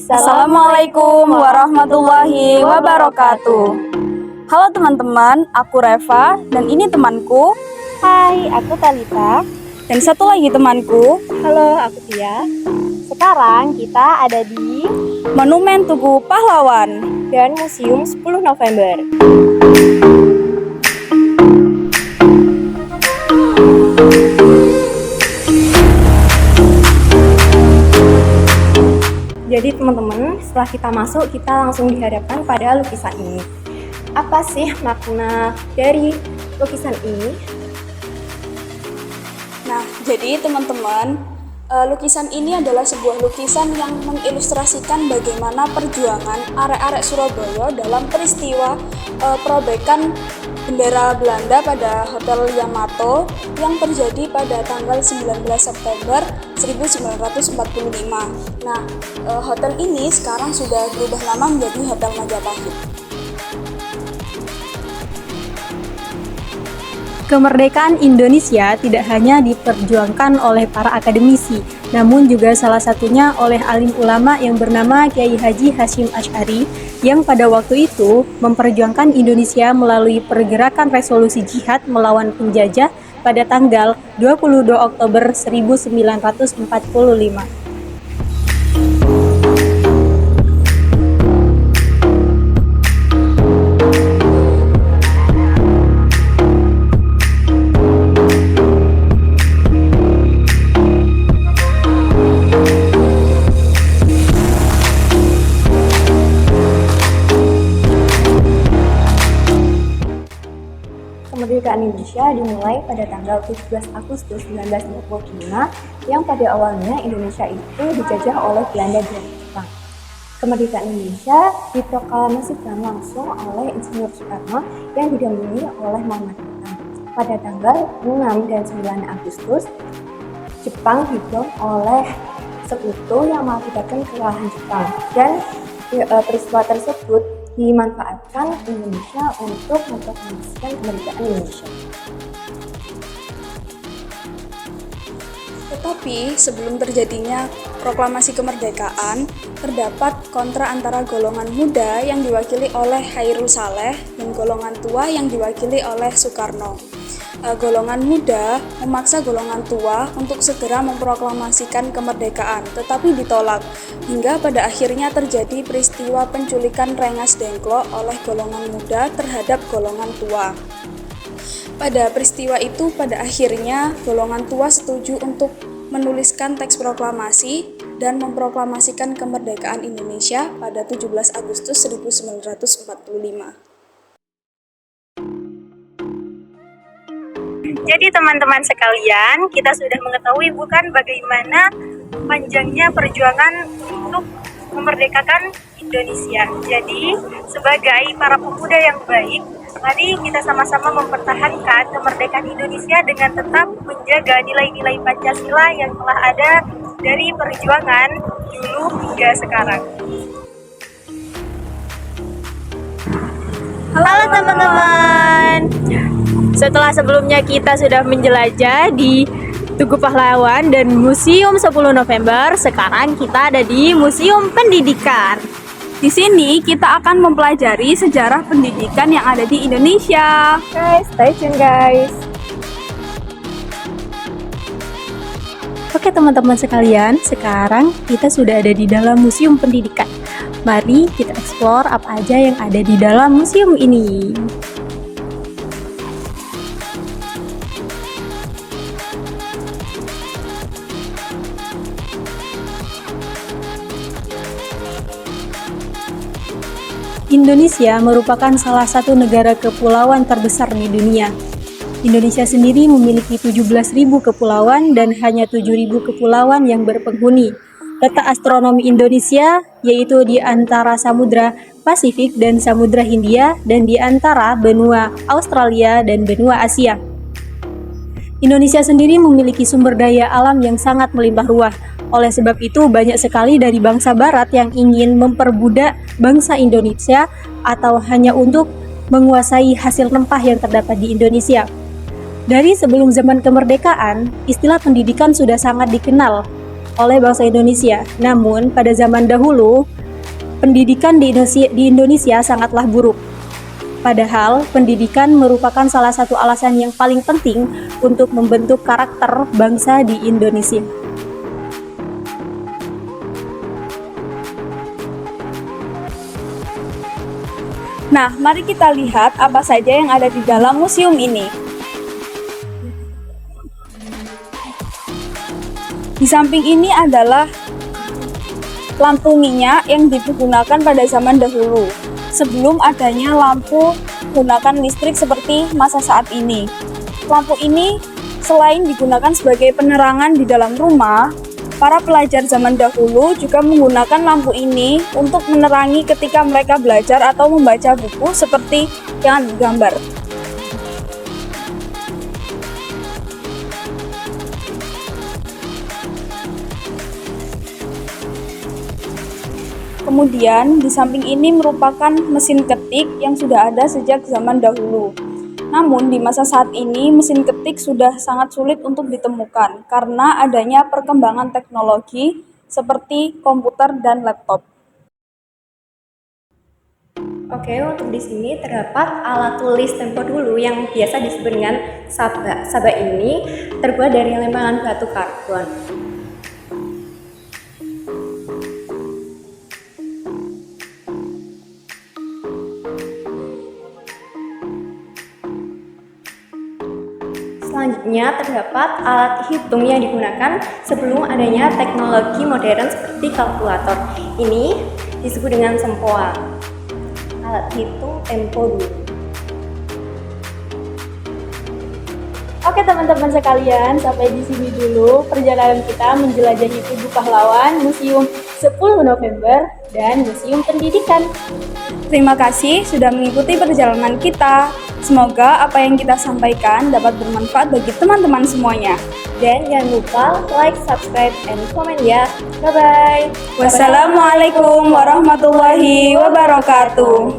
Assalamualaikum warahmatullahi wabarakatuh. Halo teman-teman, aku Reva dan ini temanku. Hai, aku Talita. Dan satu lagi temanku. Halo, aku Tia. Sekarang kita ada di Monumen Tugu Pahlawan dan Museum 10 November. Jadi teman-teman, setelah kita masuk, kita langsung dihadapkan pada lukisan ini. Apa sih makna dari lukisan ini? Nah, jadi teman-teman, lukisan ini adalah sebuah lukisan yang mengilustrasikan bagaimana perjuangan arek-arek Surabaya dalam peristiwa perobekan bendera Belanda pada Hotel Yamato yang terjadi pada tanggal 19 September 1945. Nah, hotel ini sekarang sudah berubah nama menjadi Hotel Majapahit. Kemerdekaan Indonesia tidak hanya diperjuangkan oleh para akademisi, namun juga salah satunya oleh alim ulama yang bernama Kiai Haji Hasyim Asy'ari yang pada waktu itu memperjuangkan Indonesia melalui pergerakan resolusi jihad melawan penjajah pada tanggal 22 Oktober 1945. Kemerdekaan Indonesia dimulai pada tanggal 17 Agustus 1945 yang pada awalnya Indonesia itu dijajah oleh Belanda dan Jepang. Kemerdekaan Indonesia diproklamasikan langsung oleh Insinyur Soekarno yang didampingi oleh Muhammad Hatta. Pada tanggal 6 dan 9 Agustus, Jepang dibom oleh Sekutu yang mengakibatkan kekalahan Jepang dan peristiwa tersebut dimanfaatkan Indonesia untuk memproklamasikan kemerdekaan Indonesia. Tetapi sebelum terjadinya proklamasi kemerdekaan, terdapat kontra antara golongan muda yang diwakili oleh Hairul Saleh dan golongan tua yang diwakili oleh Soekarno. Golongan muda memaksa golongan tua untuk segera memproklamasikan kemerdekaan, tetapi ditolak, hingga pada akhirnya terjadi peristiwa penculikan Rengas Dengklok oleh golongan muda terhadap golongan tua. Pada peristiwa itu, pada akhirnya golongan tua setuju untuk menuliskan teks proklamasi dan memproklamasikan kemerdekaan Indonesia pada 17 Agustus 1945. Jadi teman-teman sekalian, kita sudah mengetahui bukan bagaimana panjangnya perjuangan untuk memerdekakan Indonesia. Jadi sebagai para pemuda yang baik, mari kita sama-sama mempertahankan kemerdekaan Indonesia dengan tetap menjaga nilai-nilai Pancasila yang telah ada dari perjuangan dulu hingga sekarang. Halo teman-teman. Setelah sebelumnya kita sudah menjelajah di Tugu Pahlawan dan Museum 10 November, sekarang kita ada di Museum Pendidikan. Di sini kita akan mempelajari sejarah pendidikan yang ada di Indonesia. Guys, stay tune guys. Oke teman-teman sekalian, sekarang kita sudah ada di dalam Museum Pendidikan. Mari kita eksplor apa aja yang ada di dalam museum ini. Indonesia merupakan salah satu negara kepulauan terbesar di dunia. Indonesia sendiri memiliki 17.000 kepulauan dan hanya 7.000 kepulauan yang berpenghuni. Letak astronomi Indonesia yaitu di antara Samudra Pasifik dan Samudra Hindia dan di antara benua Australia dan benua Asia. Indonesia sendiri memiliki sumber daya alam yang sangat melimpah ruah. Oleh sebab itu, banyak sekali dari bangsa barat yang ingin memperbudak bangsa Indonesia atau hanya untuk menguasai hasil rempah yang terdapat di Indonesia. Dari sebelum zaman kemerdekaan, istilah pendidikan sudah sangat dikenal oleh bangsa Indonesia. Namun, pada zaman dahulu, pendidikan di Indonesia sangatlah buruk. Padahal, pendidikan merupakan salah satu alasan yang paling penting untuk membentuk karakter bangsa di Indonesia. Nah, mari kita lihat apa saja yang ada di dalam museum ini. Di samping ini adalah lampu minyak yang digunakan pada zaman dahulu, sebelum adanya lampu menggunakan listrik seperti masa saat ini. Lampu ini selain digunakan sebagai penerangan di dalam rumah, para pelajar zaman dahulu juga menggunakan lampu ini untuk menerangi ketika mereka belajar atau membaca buku seperti yang digambar. Kemudian, di samping ini merupakan mesin ketik yang sudah ada sejak zaman dahulu. Namun, di masa saat ini, mesin ketik sudah sangat sulit untuk ditemukan karena adanya perkembangan teknologi seperti komputer dan laptop. Oke, untuk di sini terdapat alat tulis tempo dulu yang biasa disebut dengan sabak. Sabak ini terbuat dari lembangan batu karbon. Selanjutnya terdapat alat hitung yang digunakan sebelum adanya teknologi modern seperti kalkulator. Ini disebut dengan sempoa, alat hitung tempo dulu. Oke teman-teman sekalian, sampai di sini dulu perjalanan kita menjelajahi Tugu Pahlawan, Museum 10 November, dan Museum Pendidikan. Terima kasih sudah mengikuti perjalanan kita. Semoga apa yang kita sampaikan dapat bermanfaat bagi teman-teman semuanya. Dan jangan lupa like, subscribe, and comment ya. Bye-bye. Wassalamualaikum warahmatullahi wabarakatuh.